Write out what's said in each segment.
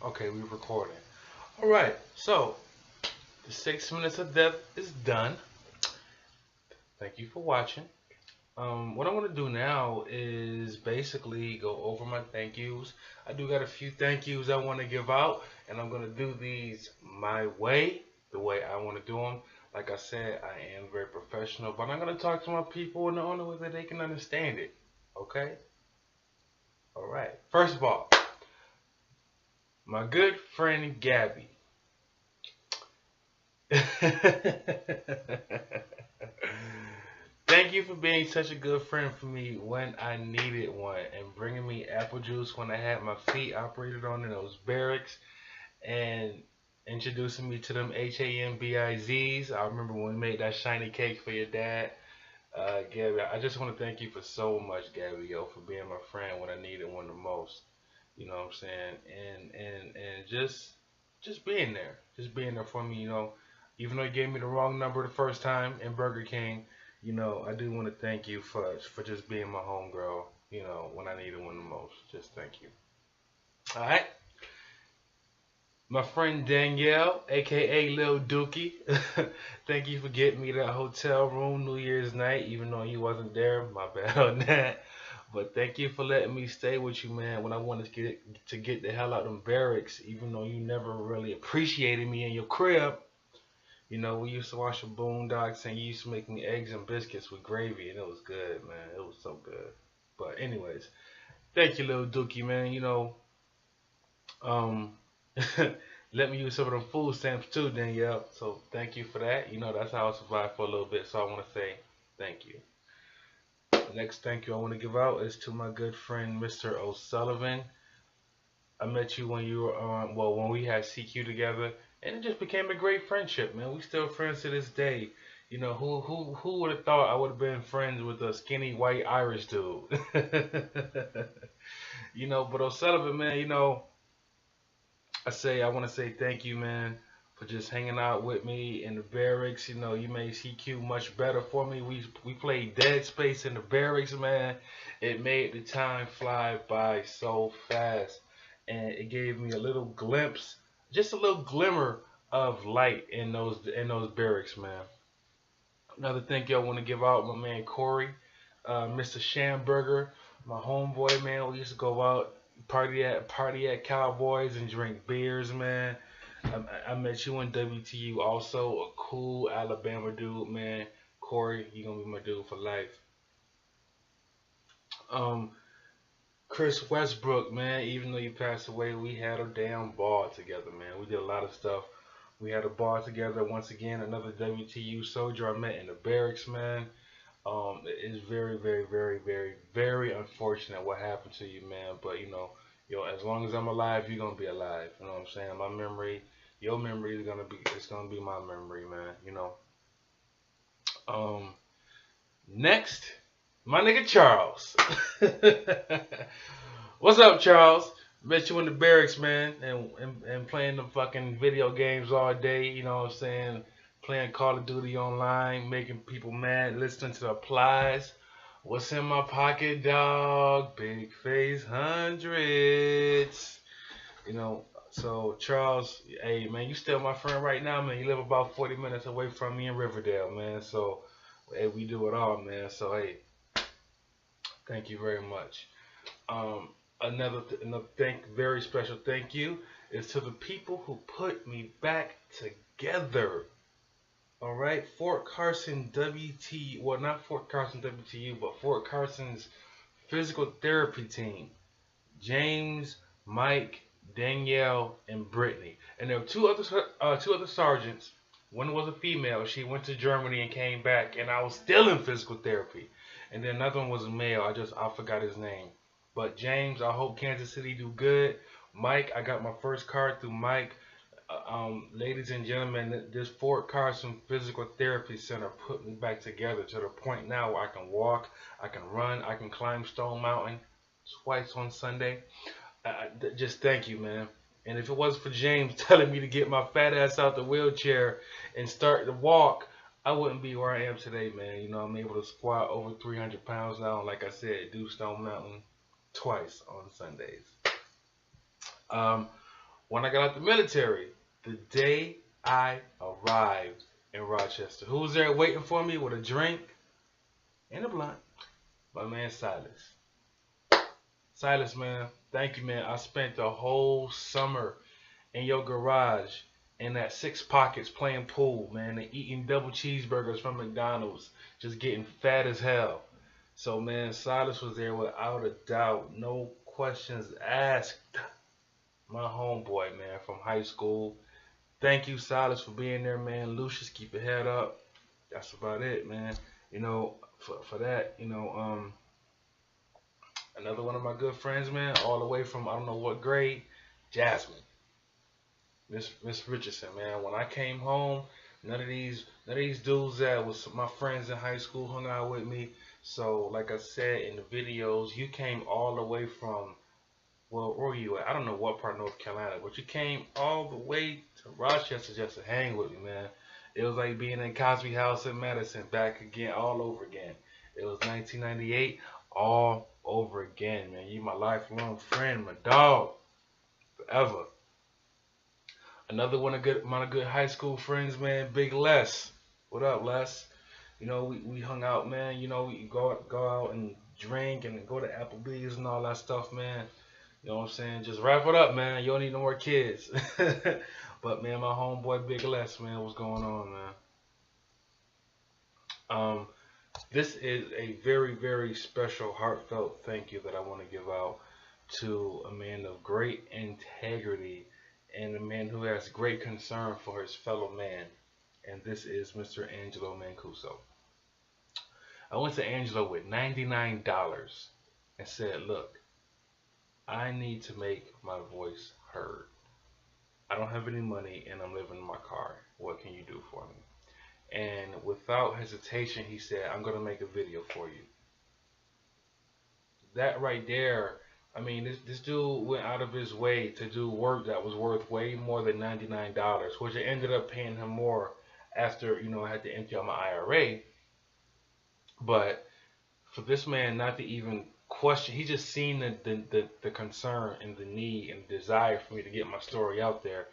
Okay, we're recording. All right, so the 6 minutes of death is done. Thank you for watching. What I'm gonna do now is basically go over my thank yous. I do got a few thank yous I want to give out, and I'm gonna do these my way, the way I want to do them. Like I said, I am very professional, but I'm gonna talk to my people in the only way that they can understand it. Okay? All right. First of all, my good friend Gabby. Thank you for being such a good friend for me when I needed one and bringing me apple juice when I had my feet operated on in those barracks and introducing me to them HAMBIZs. I remember when we made that shiny cake for your dad. Gabby, I just want to thank you for so much, Gabby, yo, for being my friend when I needed one the most. You know what I'm saying? And just being there. Just being there for me, Even though you gave me the wrong number the first time in Burger King, I do want to thank you for just being my homegirl, when I needed one the most. Just thank you. Alright. My friend Danielle, aka Lil Dookie, thank you for getting me that hotel room New Year's night, even though you wasn't there. My bad on that. But thank you for letting me stay with you, man, when I wanted to get the hell out of them barracks, even though you never really appreciated me in your crib. We used to watch the Boondocks and you used to make me eggs and biscuits with gravy, and it was good, man. It was so good. But anyways, thank you, Lil Dookie, man. Um, let me use some of them food stamps too, Danielle. So thank you for that. That's how I survived for a little bit. So I want to say thank you. The next thank you I want to give out is to my good friend Mr. O'Sullivan. I met you when you were on, well, when we had CQ together, and it just became a great friendship, man. We still friends to this day. Who would have thought I would have been friends with a skinny white Irish dude? But O'Sullivan, man, I want to say thank you, man, for just hanging out with me in the barracks. You made CQ much better for me. We played Dead Space in the barracks, man. It made the time fly by so fast, and it gave me a little glimpse, just a little glimmer of light in those barracks, man. Another thank you I want to give out, my man Corey, Mr. Schamberger, my homeboy, man. We used to go out party at Cowboys and drink beers, man. I met you in WTU, also a cool Alabama dude, man. Corey, you gonna be my dude for life. Um, Chris Westbrook, man. Even though you passed away, we had a damn ball together, man. We did a lot of stuff. We had a ball together. Once again, another WTU soldier I met in the barracks, man. It is very, very, very, very, very unfortunate what happened to you, man. But as long as I'm alive, you're gonna be alive. You know what I'm saying? My memory, your memory it's gonna be my memory, man. Um, Next, my nigga Charles. What's up, Charles? Met you in the barracks, man, and playing the fucking video games all day. You know what I'm saying? Playing Call of Duty online, making people mad, listening to the applies. What's in my pocket, dog? Big face hundreds. So Charles, hey man, you still my friend right now, man. You live about 40 minutes away from me in Riverdale, man. So hey, we do it all, man. So hey, thank you very much. Another very special thank you is to the people who put me back together. All right, Fort Carson WT, well, not Fort Carson WTU, but Fort Carson's physical therapy team. James, Mike, Danielle, and Brittany. And there were two other sergeants. One was a female. She went to Germany and came back, and I was still in physical therapy. And then another one was a male. I forgot his name. But James, I hope Kansas City do good. Mike, I got my first card through Mike. Ladies and gentlemen, this Fort Carson Physical Therapy Center put me back together to the point now where I can walk, I can run, I can climb Stone Mountain twice on Sunday. Just thank you, man. And if it wasn't for James telling me to get my fat ass out the wheelchair and start to walk, I wouldn't be where I am today, man. I'm able to squat over 300 pounds now. Like I said, do Stone Mountain twice on Sundays. when I got out the military, the day I arrived in Rochester, who was there waiting for me with a drink and a blunt? My man Silas. Silas, man, thank you, man. I spent the whole summer in your garage in that Six Pockets playing pool, man, and eating double cheeseburgers from McDonald's, just getting fat as hell. So, man, Silas was there without a doubt, no questions asked. My homeboy, man, from high school. Thank you, Silas, for being there, man. Lucius, keep your head up. That's about it, man. For that, another one of my good friends, man, all the way from I don't know what grade, Jasmine. Miss Richardson, man. When I came home, none of these dudes that was my friends in high school hung out with me. So like I said in the videos, you came all the way from, well, where were you at? I don't know what part of North Carolina, but you came all the way to Rochester just to hang with me, man. It was like being in Cosby House in Madison back again, all over again. It was 1998, all over again, man. You my lifelong friend, my dog, forever. Another one of my good high school friends, man, Big Les. What up, Les? We hung out, man. We go out and drink and go to Applebee's and all that stuff, man. You know what I'm saying? Just wrap it up, man. You don't need no more kids. But man, my homeboy Big Les, man, what's going on, man? This is a very, very special, heartfelt thank you that I want to give out to a man of great integrity and a man who has great concern for his fellow man. And this is Mr. Angelo Mancuso. I went to Angelo with $99 and said, look, I need to make my voice heard. I don't have any money and I'm living in my car. What can you do for me? And without hesitation, he said, I'm going to make a video for you. That right there, I mean, this dude went out of his way to do work that was worth way more than $99, which I ended up paying him more after, I had to empty out my IRA. But for this man not to even question, he just seen the concern and the need and the desire for me to get my story out there.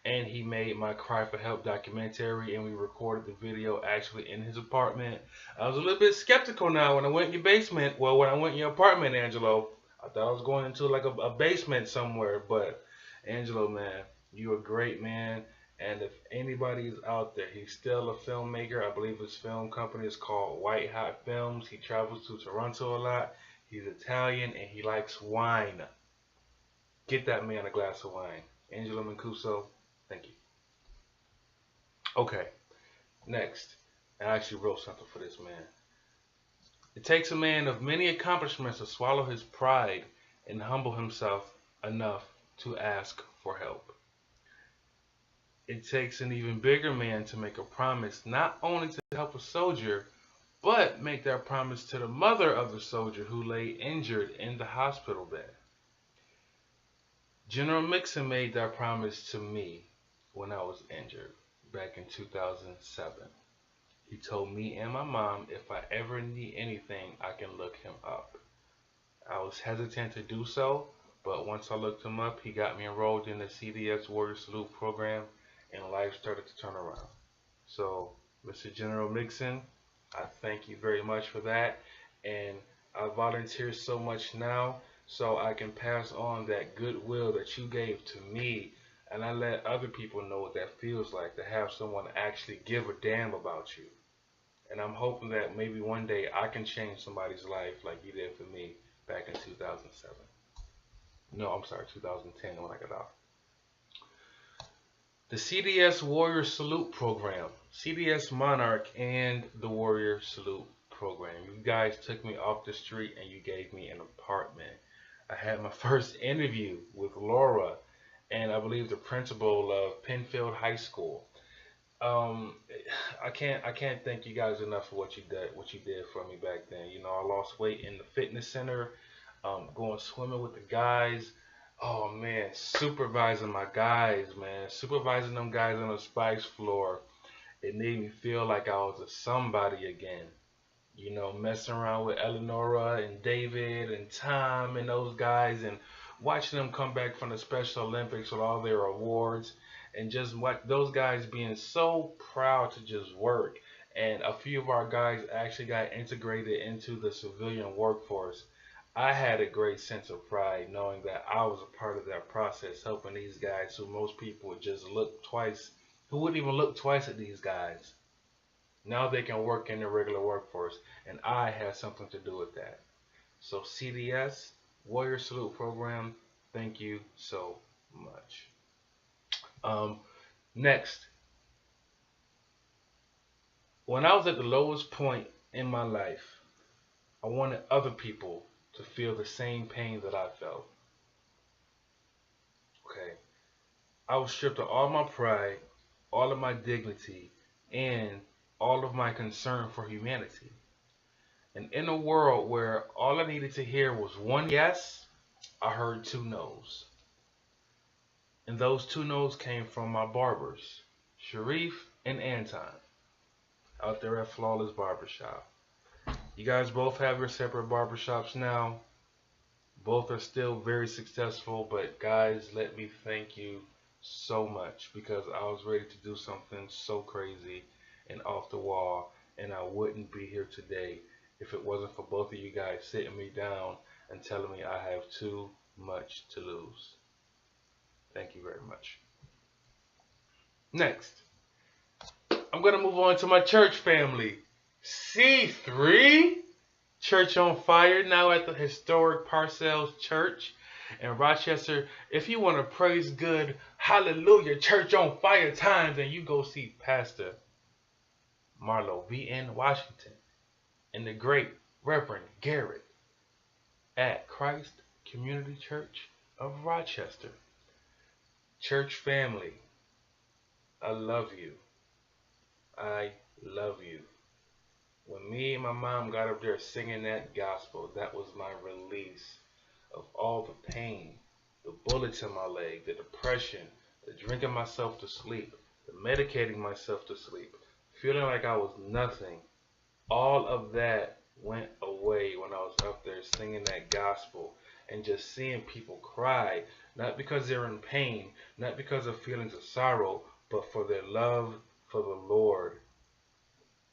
And he made my Cry for Help documentary, and we recorded the video actually in his apartment. I was a little bit skeptical now when I went in your basement. Well, when I went in your apartment, Angelo, I thought I was going into like a basement somewhere. But Angelo, man, you a great man. And if anybody's out there, he's still a filmmaker. I believe his film company is called White Hot Films. He travels to Toronto a lot. He's Italian and he likes wine. Get that man a glass of wine. Angelo Mancuso, thank you. Okay, next. I actually wrote something for this man. It takes a man of many accomplishments to swallow his pride and humble himself enough to ask for help. It takes an even bigger man to make a promise not only to help a soldier, but make that promise to the mother of the soldier who lay injured in the hospital bed. General Dixon made that promise to me when I was injured back in 2007. He told me and my mom if I ever need anything, I can look him up. I was hesitant to do so, but once I looked him up, he got me enrolled in the CBS Warrior Salute program, and life started to turn around. So, Mr. General Dixon, I thank you very much for that, and I volunteer so much now so I can pass on that goodwill that you gave to me, and I let other people know what that feels like to have someone actually give a damn about you. And I'm hoping that maybe one day I can change somebody's life like you did for me back in 2007. No, I'm sorry, 2010 when I got out. The CBS Warrior Salute program, CBS Monarch and the Warrior Salute program. You guys took me off the street and you gave me an apartment. I had my first interview with Laura and I believe the principal of Penfield High School. I can't thank you guys enough for what you did for me back then. I lost weight in the fitness center, going swimming with the guys. Oh man, supervising my guys, man. Supervising them guys on the spice floor. It made me feel like I was a somebody again. Messing around with Eleonora and David and Tom and those guys and watching them come back from the Special Olympics with all their awards, and just what those guys being so proud to just work. And a few of our guys actually got integrated into the civilian workforce. I had a great sense of pride knowing that I was a part of that process, helping these guys who most people would just look twice, who wouldn't even look twice at these guys. Now they can work in the regular workforce, and I had something to do with that. So CDS, Warrior Salute program, thank you so much. Um, Next, when I was at the lowest point in my life, I wanted other people to feel the same pain that I felt. Okay, I was stripped of all my pride, all of my dignity, and all of my concern for humanity. And in a world where all I needed to hear was one yes, I heard two no's. And those two no's came from my barbers, Sharif and Anton, out there at Flawless Barber Shop. You guys both have your separate barbershops now. Both are still very successful, but guys, let me thank you so much because I was ready to do something so crazy and off the wall, and I wouldn't be here today if it wasn't for both of you guys sitting me down and telling me I have too much to lose. Thank you very much. Next, I'm going to move on to my church family. C3 Church on Fire, now at the historic Parcells Church in Rochester. If you want to praise good, hallelujah, Church on Fire time, then you go see Pastor Marlo V.N. Washington and the great Reverend Garrett at Christ Community Church of Rochester. Church family, I love you. I love you. When me and my mom got up there singing that gospel, that was my release of all the pain, the bullets in my leg, the depression, the drinking myself to sleep, the medicating myself to sleep, feeling like I was nothing. All of that went away when I was up there singing that gospel and just seeing people cry, not because they're in pain, not because of feelings of sorrow, but for their love for the Lord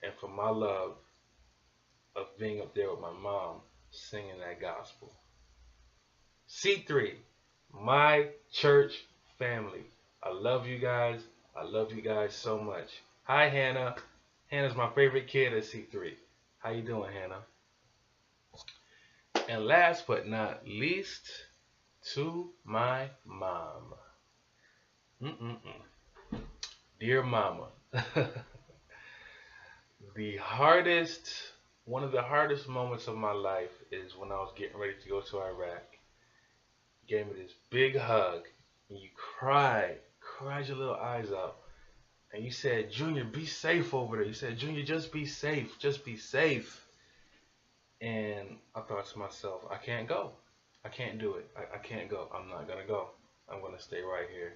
and for my love of being up there with my mom singing that gospel. C3, my church family. I love you guys. I love you guys so much. Hi, Hannah. Hannah's my favorite kid at C3. How you doing, Hannah? And last but not least, to my mom. Dear mama, one of the hardest moments of my life is when I was getting ready to go to Iraq. You gave me this big hug, and you cried your little eyes out. And you said, Junior, be safe over there. You said, Junior, just be safe. Just be safe. And I thought to myself, I can't go. I can't do it. I can't go. I'm not going to go. I'm going to stay right here.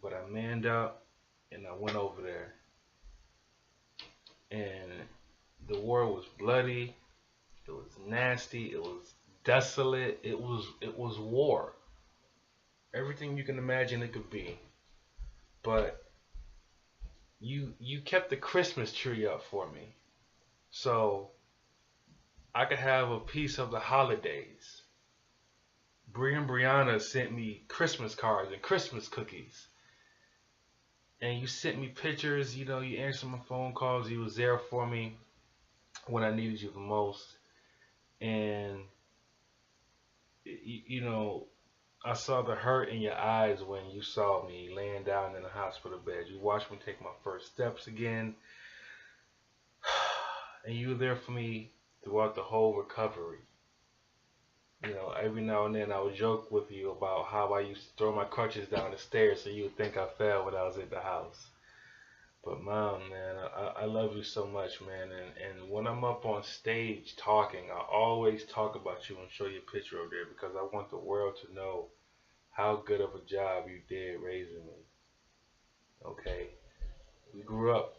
But I manned up and I went over there. And the war was bloody. It was nasty. It was desolate. It was war. Everything you can imagine it could be. But you kept the Christmas tree up for me, so I could have a piece of the holidays. Bree and Brianna sent me Christmas cards and Christmas cookies, and you sent me pictures. You know, you answered my phone calls. You was there for me when I needed you the most, and you know, I saw the hurt in your eyes when you saw me laying down in the hospital bed. You watched me take my first steps again. And you were there for me throughout the whole recovery. You know, every now and then I would joke with you about how I used to throw my crutches down the stairs so you would think I fell when I was at the house. But Mom, man, I love you so much, man. And when I'm up on stage talking, I always talk about you and show you a picture of there because I want the world to know how good of a job you did raising me. Okay? We grew up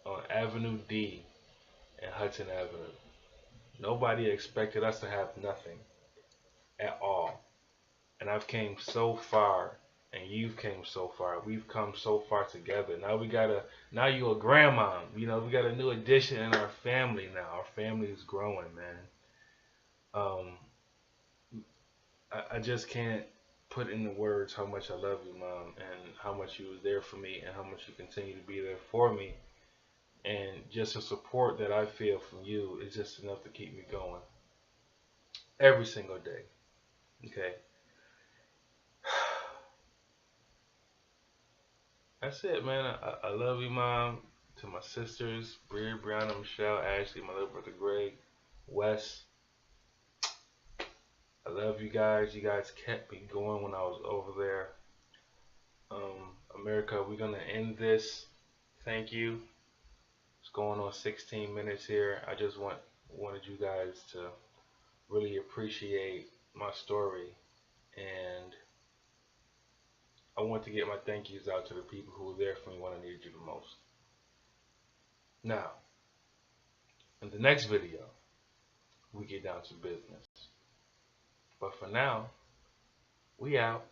on Avenue D and Hudson Avenue. Nobody expected us to have nothing at all. And I've came so far, and you've came so far. We've come so far together. Now you a grandma. You know, we got a new addition in our family now. Our family is growing, man. Um, I just can't put into words how much I love you, Mom, and how much you was there for me, and how much you continue to be there for me. And just the support that I feel from you is just enough to keep me going every single day. Okay. That's it, man. I love you, Mom. To my sisters, Bria, Brianna, Michelle, Ashley, my little brother Greg, Wes. I love you guys. You guys kept me going when I was over there. America, we're gonna end this. Thank you. It's going on 16 minutes here. I just wanted you guys to really appreciate my story, and I want to get my thank yous out to the people who were there for me when I needed you the most. Now, in the next video, we get down to business. But for now, we out.